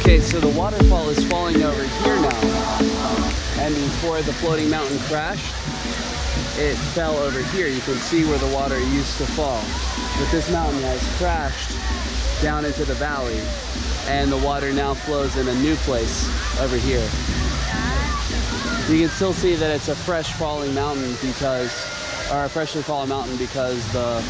Okay, so the waterfall is falling over here now. And before the floating mountain crashed, it fell over here. You can see where the water used to fall. But this mountain has crashed down into the valley, and the water now flows in a new place over here. You can still see that it's a fresh falling mountain because, or a freshly fallen mountain because the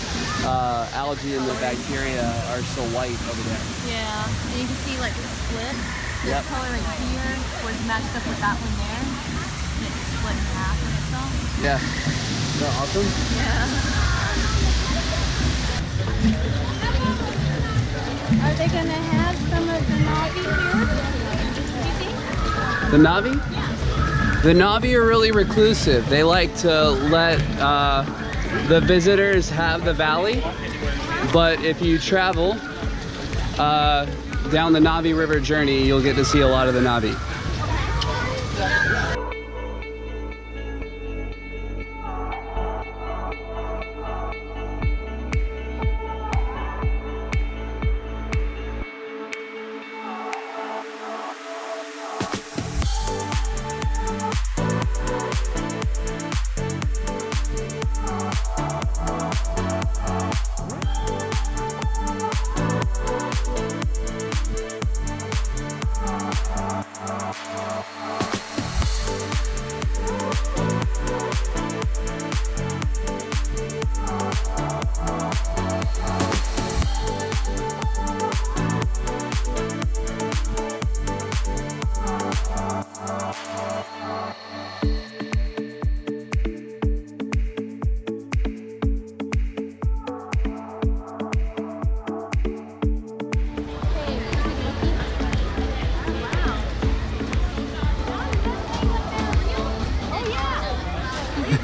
algae and the bacteria are so white over there. Yeah, and you can see like the split. This color right here was matched up with that one there. And it's split in half in itself. Yeah. Is that awesome? Yeah. Are they gonna have some of the Navi here? The Navi? Yeah. The Navi are really reclusive. They like to let the visitors have the valley, but if you travel down the Navi River journey, you'll get to see a lot of the Navi.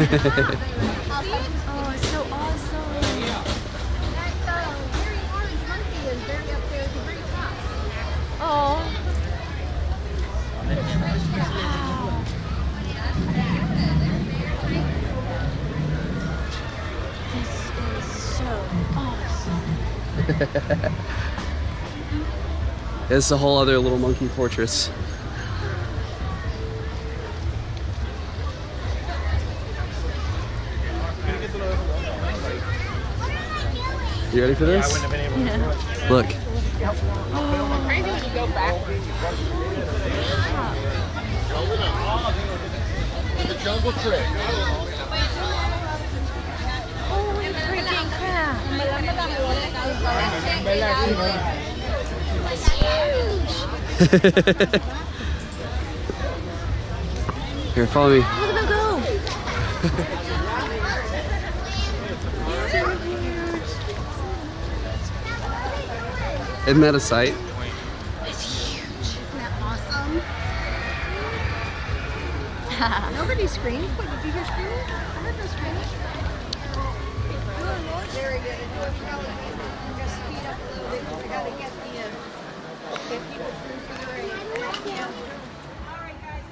Oh, it's so awesome. That very orange monkey is very up there at the very top. Oh. This is so awesome. It's a whole other little monkey fortress. You ready for this? Yeah. Look. Crazy when you go backwards. The Jungle Trek. Holy freaking crap. It's huge. Here, follow me. Look at them go. Isn't that a sight? It's huge. Isn't that awesome? Nobody screamed. What, did you hear screaming? I heard no screaming. Very good. We'll probably just speed up a little bit because we got to get people through for the race. Yeah. All right, guys.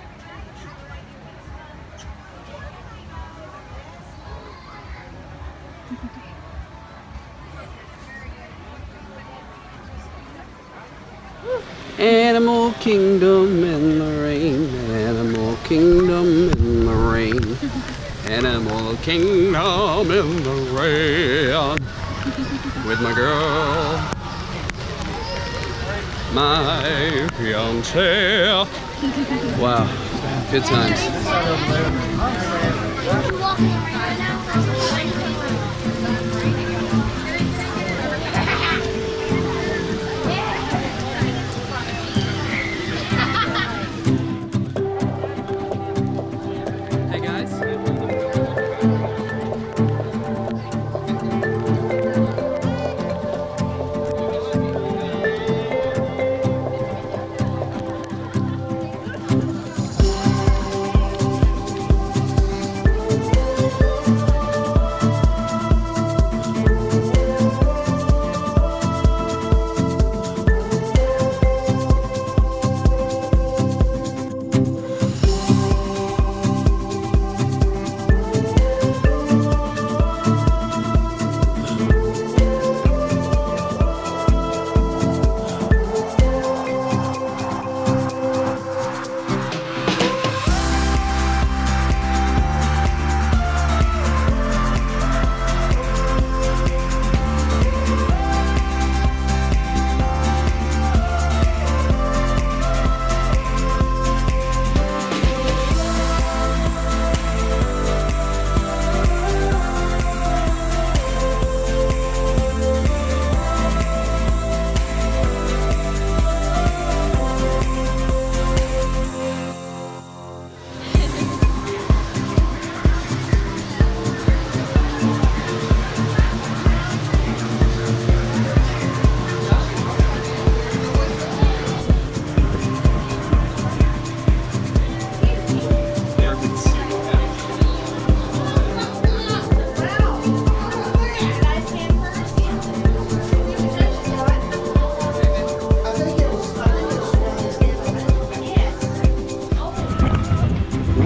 Animal kingdom in the rain, animal kingdom in the rain, animal kingdom in the rain, with my girl, my fiance. Wow, good times. Hey guys.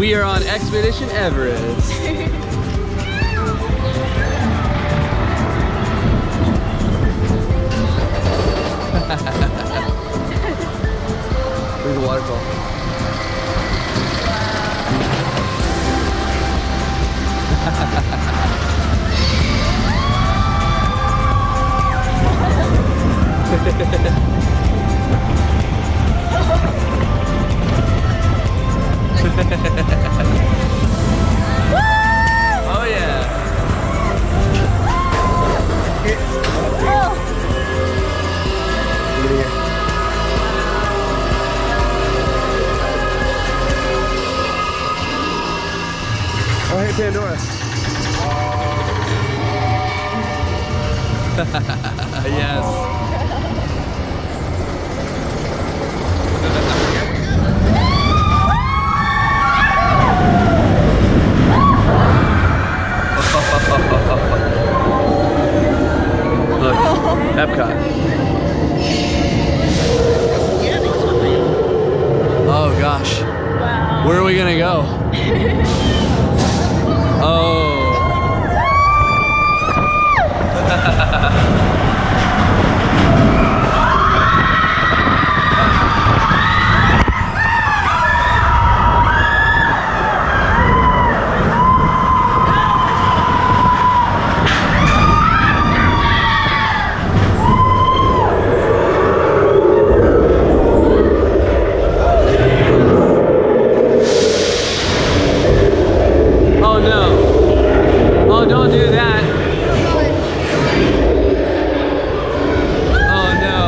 We are on Expedition Everest. There's a waterfall. Oh yeah. Oh hey Pandora. Yes. Look, Epcot. Oh gosh. Wow. Where are we gonna go? Oh. Oh no. Oh, don't do that. Oh no.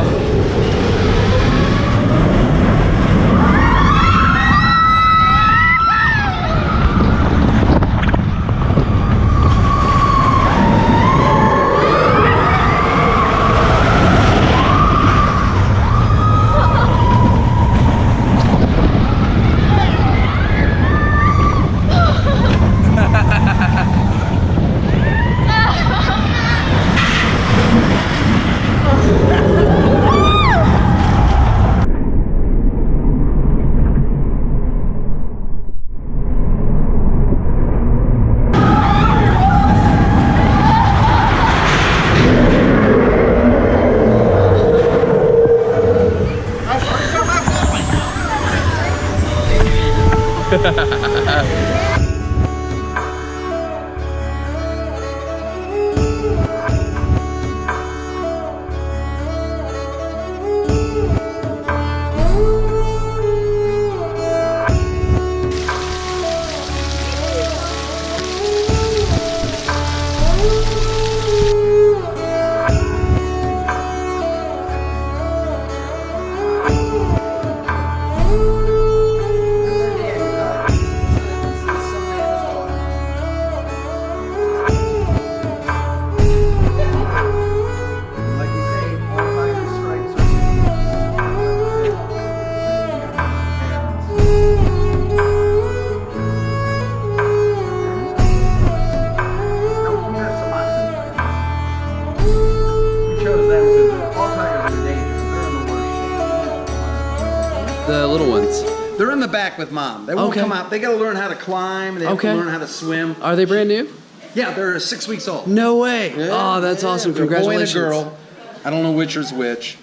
The little ones. They're in the back with mom. They won't Okay. come out. They got to learn how to climb. They have Okay. to learn how to swim. Are they brand new? Yeah, they're 6 weeks old. No way. Yeah, Oh, that's yeah. awesome. They're a boy and a Congratulations. girl. I don't know which is which.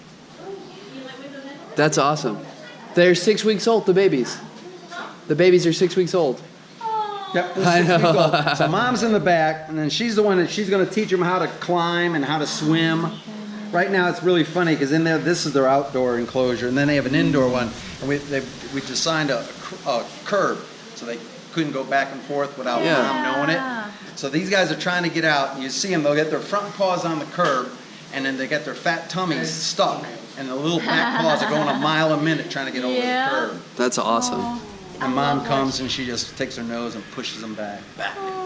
That's awesome. They're 6 weeks old, the babies. The babies are 6 weeks old. Yep. I they're 6 weeks know. old. So mom's in the back, and then she's the one that she's going to teach them how to climb and how to swim. Right now it's really funny because in there, this is their outdoor enclosure, and then they have an indoor one, and we designed a curb so they couldn't go back and forth without Yeah. mom knowing it. So these guys are trying to get out, and you see them, they'll get their front paws on the curb, and then they get their fat tummies stuck, and the little back paws are going a mile a minute trying to get over Yeah. the curb. That's awesome. And mom comes and she just takes her nose and pushes them back. Oh,